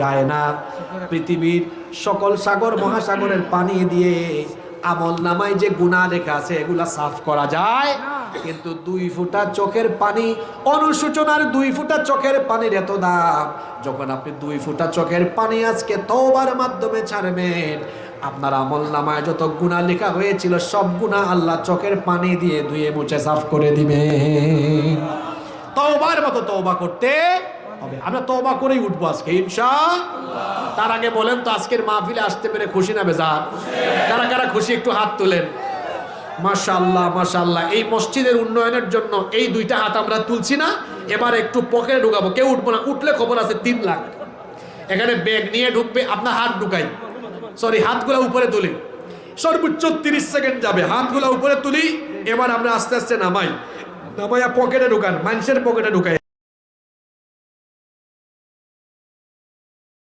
যায় না। পৃথিবীর সকল সাগর মহাসাগরের পানি দিয়ে আমল নামায় যে গুনাহ লেখা আছে এগুলা সাফ করা যায়, কিন্তু 2 ফোঁটা চোখের পানি, অনুশোচনার 2 ফোঁটা চোখের পানির এত দাম। যখন আপনি 2 ফোঁটা চোখের পানি আজকে তওবার মাধ্যমে ছাড়বেন, আপনার আমল নামায় যত গুনাহ লেখা হয়েছিল সব গুনাহ আল্লাহ চোখের পানি দিয়ে ধুয়ে মুছে সাফ করে দিবে। তওবার মতো তওবা করতে হবে। আমরা তওবা করেই উঠবো আজকে ইনশাআল্লাহ। তার আগে বলেন তো আজকের মাহফিলে আসতে পেরে খুশি না বেজার? কারা কারা খুশি একটু হাত তোলেন। মাশাআল্লাহ মাশাআল্লাহ। এই মসজিদের উন্নয়নের জন্য এই 2টা হাত আমরা তুলছি না, এবার একটু পকেটে ঢুকাবো। কেউ উঠবো না, উঠলে খবর আছে 3 লাখ। এখানে ব্যাগ নিয়ে ঢুকবে, আপনার হাত ঢুকাই, সরি হাতগুলো উপরে তুলি, সর্বোচ্চ 30 সেকেন্ড যাবে। হাতগুলো উপরে তুলি, এবার আমরা আস্তে আস্তে নামাইয়া পকেটে ঢুকান, মানুষের পকেটে ঢুকাই।